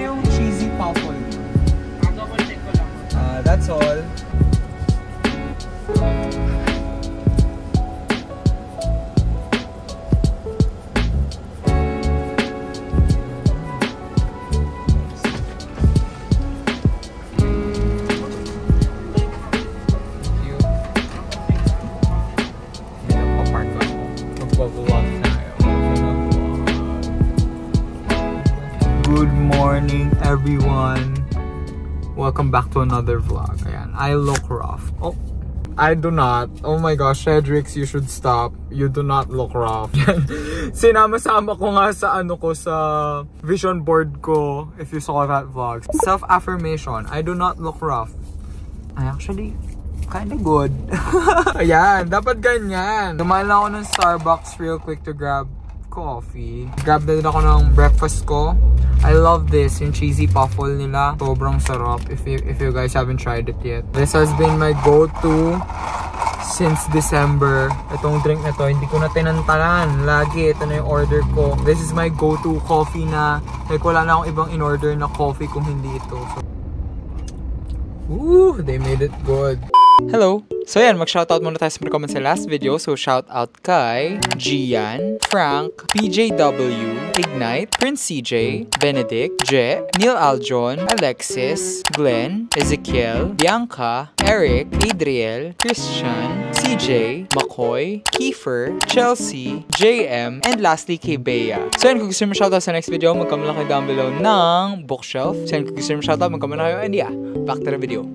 yung cheesy waffle? That's all. Good morning, everyone. Welcome back to another vlog. Ayan, I look rough. Oh, I do not. Oh my gosh, Cedrix, you should stop. You do not look rough. Sinama-sama ko nga sa sa vision board ko, if you saw that vlog. Self-affirmation, I do not look rough. I actually kinda good. Ayan, dapat ganyan. Dumaan lang ako ng Starbucks real quick to grab coffee. Grab na din ako ng breakfast ko. I love this, yung cheesy waffle nila. Sobrang sarap if you guys haven't tried it yet. This has been my go-to since December. Itong drink na to, hindi ko na tinantalan. Lagi, ito na yung order ko. This is my go-to coffee na. Like, wala na akong ibang in-order na coffee kung hindi ito. So, ooh, they made it good. Hello! So yan, mag-shoutout muna tayo sa mga comments sa last video. So shoutout kay Gian, Frank, PJW, Ignite, Prince CJ, Benedict, Je, Neil Aljon, Alexis, Glenn, Ezekiel, Bianca, Eric, Adriel, Christian, CJ, McCoy, Kiefer, Chelsea, JM, and lastly kay Bea. So yan, kung gusto mo shoutout sa next video, mag-comment lang kayo down below ng bookshelf. So yan, kung gusto mo shoutout, mag-comment lang kayo. And yeah, back to the video.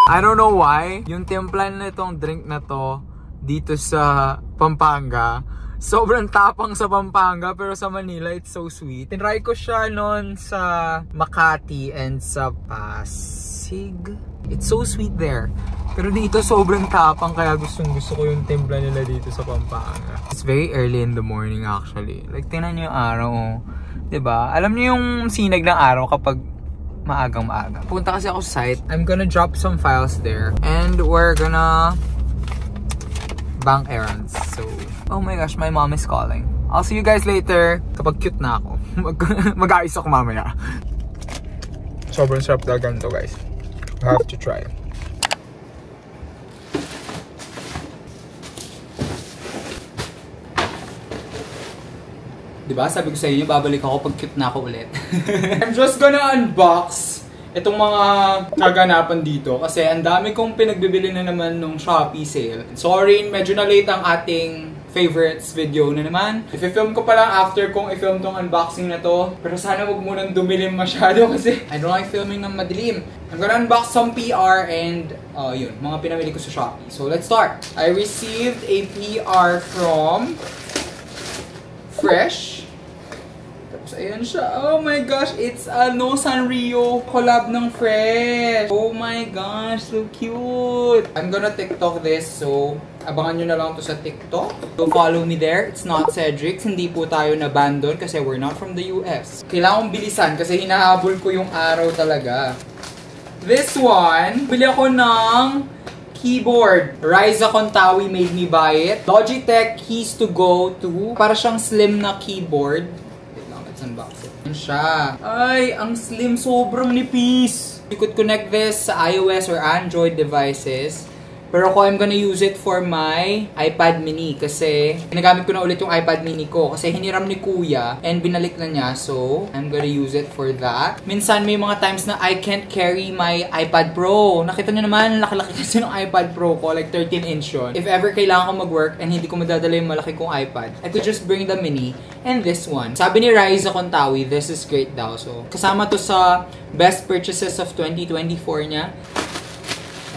I don't know why, yung timpla na itong drink na to dito sa Pampanga, sobrang tapang sa Pampanga pero sa Manila it's so sweet. Tinry ko siya noon sa Makati and sa Pasig. It's so sweet there. Pero dito sobrang tapang kaya gusto ko yung timpla nila dito sa Pampanga. It's very early in the morning actually. Like tingnan niyo yung araw, oh. 'Di ba? Alam niyo yung sinag ng araw kapag maagang-maaga. Punta kasi ako sa site. I'm gonna drop some files there. And we're gonna bank errands. So, oh my gosh, my mom is calling. I'll see you guys later. Kapag cute na ako. Mag-aayos ako mamaya. Sobrang sarap talaga nito, guys. You have to try. Diba? Sabi ko sa inyo, babalik ako pag cute na ako ulit. I'm just gonna unbox itong mga kaganapan dito kasi ang dami kong pinagbibili na naman nung Shopee sale. Sorry, medyo na late ang ating favorites video na naman. I-film ko pala after kong i-film tong unboxing na to. Pero sana wag munang dumilim masyado kasi I don't like filming ng madilim. I'm gonna unbox some PR and yun, mga pinamili ko sa Shopee. So let's start. I received a PR from Fresh. Tapos ayan siya. Oh my gosh, it's a No Sanrio collab ng Fresh. Oh my gosh, so cute. I'm gonna TikTok this, so abangan nyo na lang to sa TikTok. So follow me there. It's not Cedrix. Hindi po tayo na-ban doon kasi we're not from the US. Kailangan kong bilisan kasi hinahabol ko yung araw talaga. This one, bili ako ng keyboard. Ryza Contawi made me buy it. Logitech keys to go to. Para siyang slim na keyboard. Wait lang, let's unbox it. Yan siya. Ay, ang slim. Sobrang nipis. You could connect this sa iOS or Android devices. Pero ako, I'm gonna use it for my iPad mini kasi ginagamit ko na ulit yung iPad mini ko kasi hiniram ni kuya and binalik na niya, so I'm gonna use it for that. Minsan may mga times na I can't carry my iPad Pro. Nakita niyo naman, laki-laki kasi ng iPad Pro ko, like 13-inch yun. If ever kailangan ko mag-work and hindi ko madadala yung malaki kong iPad, I could just bring the mini and this one. Sabi ni Ryza Contawi, this is great daw. So, kasama to sa best purchases of 2024 niya.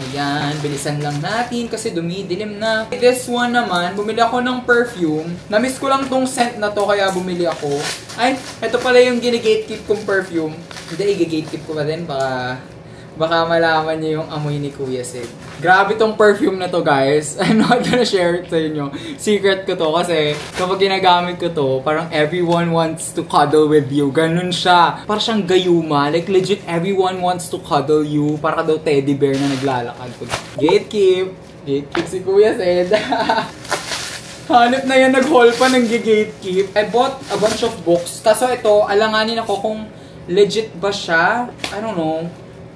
Ayan, bilisan lang natin kasi dumidilim na. This one naman, bumili ako ng perfume. Namiss ko lang tong scent na to kaya bumili ako. Ay, ito pala yung gine-gatekeep kong perfume. Hindi, i-gatekeep ko pa din. Baka malaman niyo yung amoy ni Kuya Sid. Grabe tong perfume na to, guys. I'm not gonna share it sa inyo. Secret ko to kasi kapag ginagamit ko to, parang everyone wants to cuddle with you. Ganun siya. Parang siyang gayuma. Like legit, everyone wants to cuddle you. Para daw teddy bear na naglalakad. Gatekeep. Gatekeep si Kuya Sid. Hanip na yan, nag-haul pa ng gatekeep. I bought a bunch of books. Kaso ito, alanganin ako kung legit ba siya? I don't know.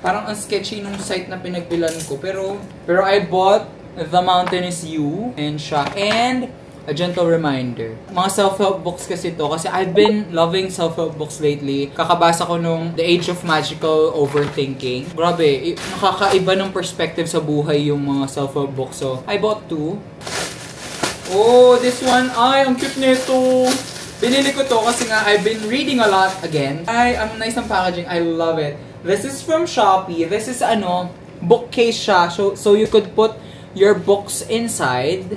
Parang ang sketchy nung site na pinagbilan ko. Pero I bought The Mountain Is You and siya. And A Gentle Reminder. Mga self-help books kasi to. Kasi I've been loving self-help books lately. Kakabasa ko nung The Age of Magical Overthinking. Grabe, nakakaiba ng perspective sa buhay yung mga self-help books. So, I bought 2. Oh, this one. Ay, ang cute nito. Binili ko to kasi nga I've been reading a lot again. Ay, ang nice ng packaging. I love it. This is from Shopee. This is bookcase siya. So you could put your books inside.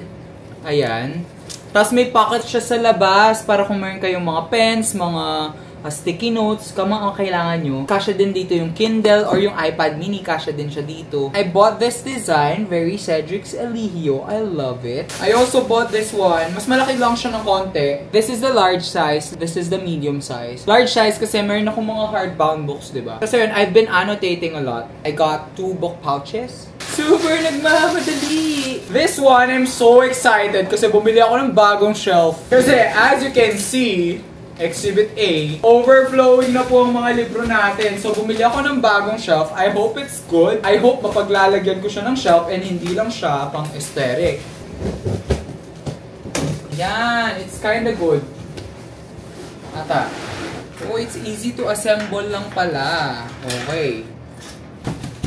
Ayan. Tapos may pocket siya sa labas para kung meron kayong mga pens, mga sticky notes, kung ang kailangan nyo. Kasya din dito yung Kindle or yung iPad mini, kasya din siya dito. I bought this design, very Cedric's Eligio. I love it. I also bought this one. Mas malaki lang siya ng konti. This is the large size. This is the medium size. Large size kasi meron akong mga hardbound books, diba? Kasi yun, I've been annotating a lot. I got 2 book pouches. Super nagmamadali! This one, I'm so excited kasi bumili ako ng bagong shelf. Kasi as you can see, Exhibit A, overflowing na po ang mga libro natin. So bumili ako ng bagong shelf. I hope it's good. I hope mapaglalagyan ko siya ng shelf and hindi lang siya pang aesthetic. Yan, it's kinda good. Ata. Oh, it's easy to assemble lang pala. Okay.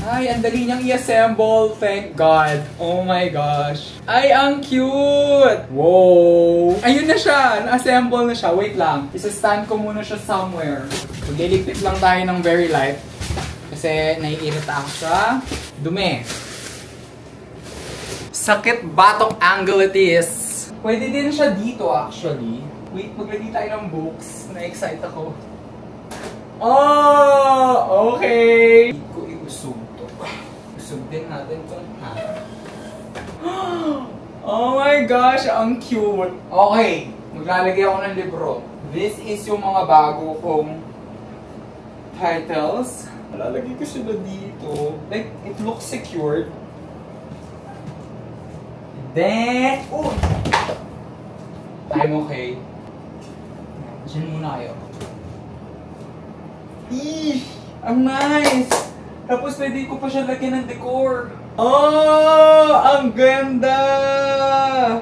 Ay, ang dali niyang i-assemble. Thank God. Oh my gosh. Ay, ang cute! Wow! Ayun na siya. Na-assemble na siya. Wait lang. Isa-stand ko muna siya somewhere. Magliligpit lang tayo ng very light. Kasi naiirita ako sa dumi. Sakit batong angle it is. Pwede din siya dito actually. Wait, maglagay tayo ng books. Na-excite ako. Oh! Okay! Hindi ko iusog. Usog din natin itong Oh my gosh, ang cute! Okay, maglalagay ako ng libro. This is yung mga bago kong titles. Malalagay ko sila dito. Like, it looks secured. Then, oh! I'm okay. Diyan muna kayo. Eesh! Ang nice! Tapos pwede ko pa siya lagyan ng decor. Oh! Ang ganda!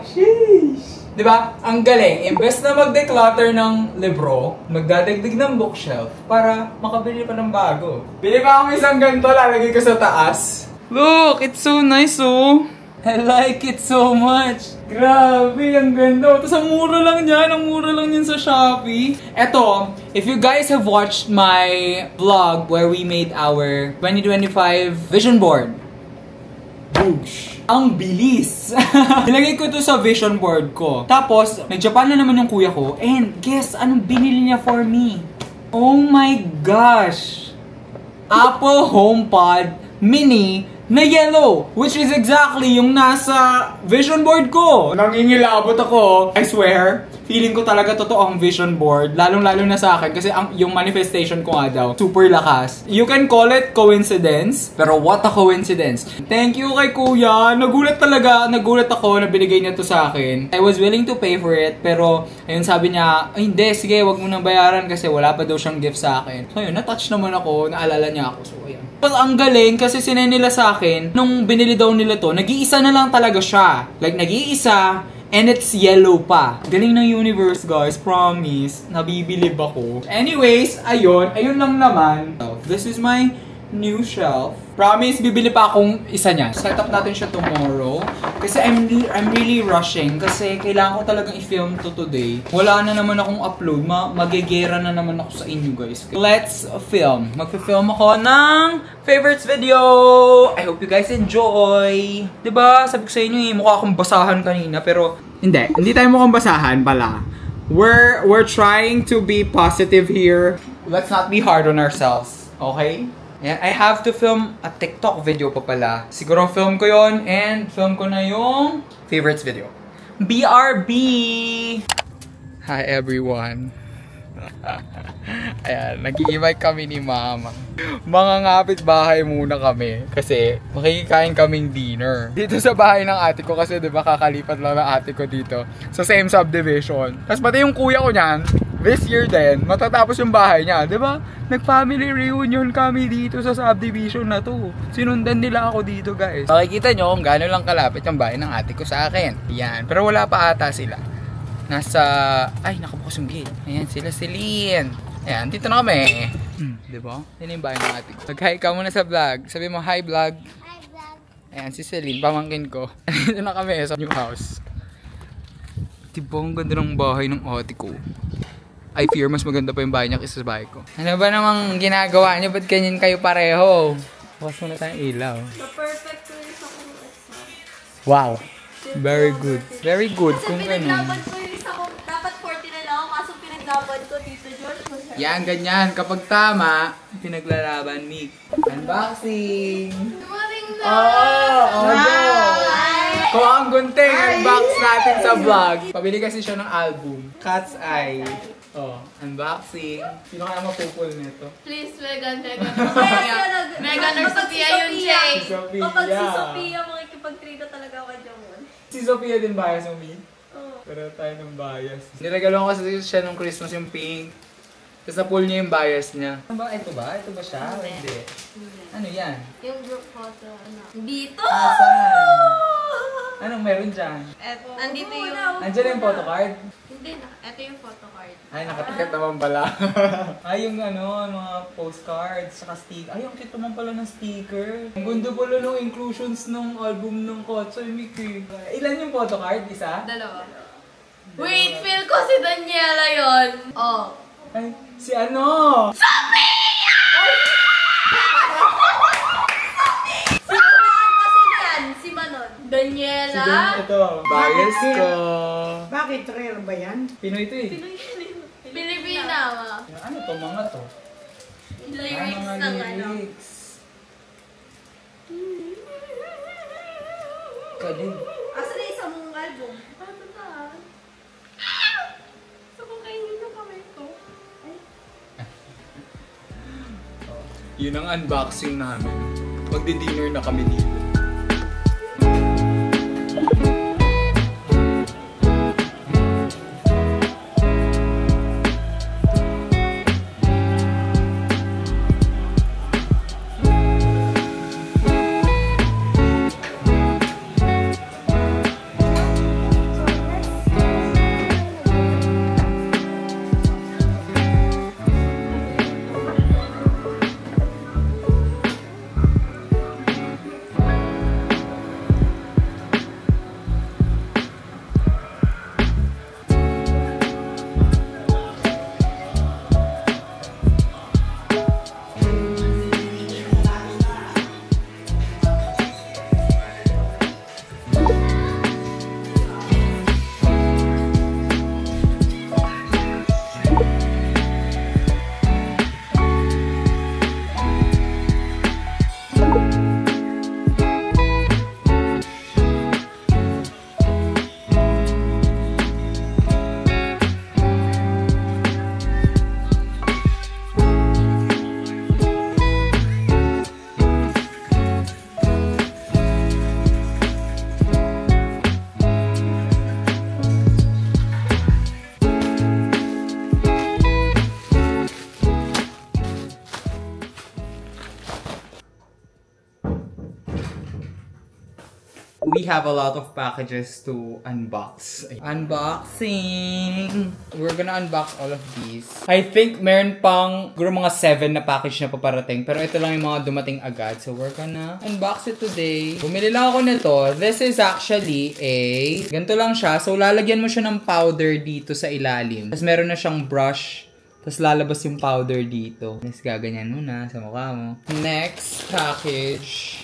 Sheesh! Diba? Ang galing. Imbes na mag-declutter ng libro, magdadagdag ng bookshelf para makabili pa ng bago. Bili pa akong isang ganito, lalagay ko sa taas. Look! It's so nice, oh! I like it so much. Grabe, ang ganda. Tapos ang mura lang niyan. Ang mura lang niyan sa Shopee. Eto, if you guys have watched my vlog where we made our 2025 vision board. Boosh! Ang bilis! Nilagay ko ito sa vision board ko. Tapos, nag-Japan na naman yung kuya ko. And guess, anong binili niya for me? Oh my gosh! Apple HomePod Mini na yellow, which is exactly yung nasa vision board ko. Nangingilabot ako, I swear. Feeling ko talaga totoo ang vision board, lalong-lalo na sa akin kasi yung manifestation ko nga daw, super lakas. You can call it coincidence, pero what a coincidence. Thank you kay kuya. Nagulat ako na binigay niya to sa akin. I was willing to pay for it, pero ayun sabi niya, ay hindi, sige, wag mo nang bayaran kasi wala pa daw siyang gift sa akin. So ayun, na-touch naman ako, naalala niya ako. So ayun. Tapos ang galing kasi sinay nila sa akin, nung binili daw nila to, nag-iisa na lang talaga siya. Like, nag-iisa, and it's yellow pa. Galing ng universe, guys. Promise. Nabibilib ako. Anyways, ayun lang naman. This is my new shelf. Promise, bibili pa akong isa niya. Set up natin siya tomorrow. Kasi I'm really rushing. Kasi kailangan ko talagang i-film to today. Wala na naman akong upload. Magigera na naman ako sa inyo, guys. Let's film. Magpe-film ako ng favorites video. I hope you guys enjoy. Diba? Sabi ko sa inyo mukha akong basahan kanina. Pero hindi tayo mukhang basahan pala. We're trying to be positive here. Let's not be hard on ourselves. Okay? And I have to film a TikTok video pa pala. Siguro film ko yon and film ko na yung favorites video. BRB! Hi everyone. Ayan, nag-i-invite kami ni Mama. Mga ngapit bahay muna kami kasi makikikain kaming dinner. Dito sa bahay ng ate ko kasi diba kakalipat lang ng ate ko dito sa same subdivision. Tapos pati yung kuya ko niyan, this year din, matatapos yung bahay niya, di ba? Nag-family reunion kami dito sa subdivision na to. Sinundan nila ako dito, guys. Makikita nyo kung gaano lang kalapit yung bahay ng ate ko sa akin. Yan. Pero wala pa ata sila. Nasa... Ay, nakabukas yung gate. Ayan, sila Celine. Ayan, dito na kami. Di ba? Yan yung bahay ng ate ko. Mag-hi ka muna sa vlog. Sabi mo, hi vlog. Hi vlog. Ayan, si Celine, pamangkin ko. Dito na kami sa new house. Diba, ang ganda ng bahay ng ate ko. I fear mas maganda pa yung bahay niya kaysa sa bahay ko. Ano ba namang ginagawa niyo? Ba't ganyan kayo pareho? Bukas muna tayong ilaw. Perfect ko yung isa kong exam. Wow. Very good. Very good. Kasi Kung pinaglaban ano. ko yung isa kong, dapat 40 na lang ako, kaso pinaglaban ko dito, George. Yan, ganyan. Kapag tama, pinaglalaban, Nick. Unboxing! Dumating na! Oh, kung ang gunting, unbox natin sa vlog. Pabili kasi siya ng album. Cat's Eye. Oh, unboxing. Sino kaya mapupul nito? Please, Megan. Megan or Sophia yun, Jay. Si Sophia. Kapag si Sophia, makikipag-trade talaga ako dyan. Si Sophia din bias mo, Mi? Oo. Pero tayo ng bias. Niregalo ko kasi siya nung Christmas yung pink. Tapos na-pull niya yung bias niya. Ano ba? Ito ba? Ito ba siya? Hindi. Ano yan? Yung group photo, ano? Dito! Asan? Anong meron dyan? Nandito yung... Andiyan yung photocard? Hindi na. Ito yung photocard. Ay, nakatikat naman pala. Ay, yung ano, mga postcards, saka sticker. Ay, ang cute naman pala ng sticker. Ang gundo pala ng inclusions ng album ng Kotsoy Mickey. Ilan yung photocard? Isa? Dalawa. Wait, feel ko si Daniela yon. Oh. Ay, si ano? Si Manon. Daniela. Si Dan, ito. Bias ko. Bakit? Rare ba yan? Pinoy ito eh. Pilipina. Ano to mga to? Lyrics Mga ng ano. lyrics. Kaling. Asa na isang album? Ano na? Gusto ko kainin yung kamay ko. Yun ang unboxing namin. Magdi-dinner na kami dito. We have a lot of packages to unbox. Unboxing! We're gonna unbox all of these. I think meron pang siguro mga 7 na package na paparating. Pero ito lang yung mga dumating agad. So we're gonna unbox it today. Bumili lang ako nito. This is actually a... ganito lang siya. So lalagyan mo siya ng powder dito sa ilalim. Tapos meron na siyang brush. Tapos lalabas yung powder dito. Tapos gaganyan mo na sa mukha mo. Next package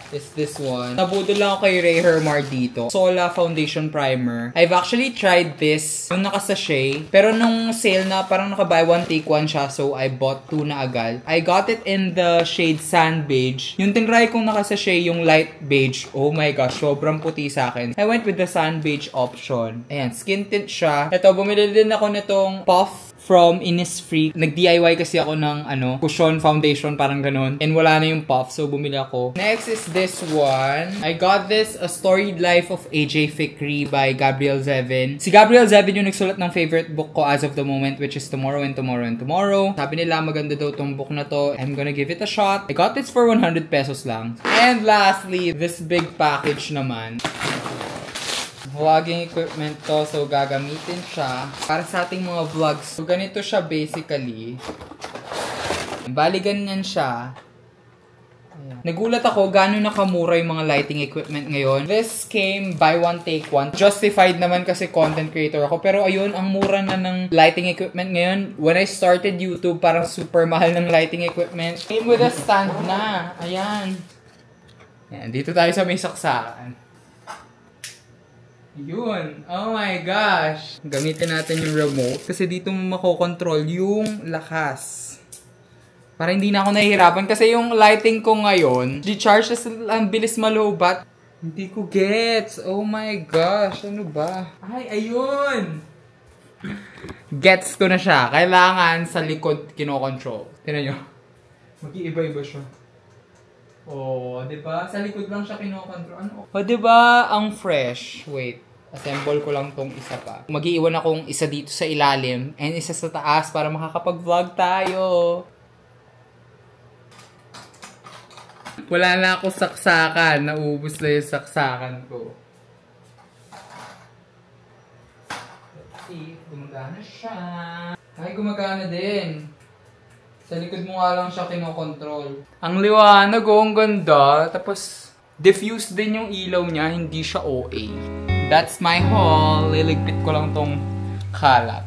is this one. Nabudol lang ako kay Ray Hermar dito. Sola Foundation Primer. I've actually tried this yung naka-sachet. Pero nung sale na, parang naka-buy one take one siya. So, I bought 2 na agad. I got it in the shade Sand Beige. Yung tinry kong naka-sachet, yung light beige. Oh my gosh, sobrang puti sa akin. I went with the Sand Beige option. Ayan, skin tint siya. Ito, bumili din ako nitong Puff from Innisfree. Nag-DIY kasi ako ng cushion foundation, parang ganun. And wala na yung puff, so bumili ako. Next is this one. I got this, A Storied Life of AJ Fikry by Gabriel Zevin. Si Gabriel Zevin yung nagsulat ng favorite book ko as of the moment, which is Tomorrow and Tomorrow and Tomorrow. Sabi nila maganda daw tong book na to. I'm gonna give it a shot. I got this for 100 pesos lang. And lastly, this big package naman. Vlogging equipment to, so gagamitin siya para sa ating mga vlogs. So ganito siya basically. Bali ganyan siya. Ayan. Nagulat ako gano'n nakamura yung mga lighting equipment ngayon. This came buy one take one. Justified naman kasi content creator ako. Pero ayun, ang mura na ng lighting equipment ngayon. When I started YouTube, parang super mahal ng lighting equipment. Came with a stand na. Ayan. Ayan, dito tayo sa may saksakan. Yun. Oh my gosh. Gamitin natin yung remote. Kasi dito mo makokontrol yung lakas. Para hindi na ako nahihirapan. Kasi yung lighting ko ngayon, di-charge ang bilis malobat. Hindi ko gets. Oh my gosh. Ano ba? Ay, ayun. Gets ko na siya. Kailangan sa likod kinokontrol. Tignan nyo. Mag-iiba-iba siya. Oh, diba? Sa likod lang siya kinokontrol. Ano? Oh, diba? Ang fresh. Wait. Assemble ko lang tong isa pa. Mag-iiwan akong isa dito sa ilalim and isa sa taas para makakapag-vlog tayo. Wala na ako saksakan. Naubos na yung saksakan ko. Let's see. Gumagana siya. Ay, gumagana din. Sa likod mo nga lang siya kinokontrol. Ang liwanag, ang ganda. Tapos, diffused din yung ilaw niya. Hindi siya OA. That's my haul. Liligpit ko lang tong kalat.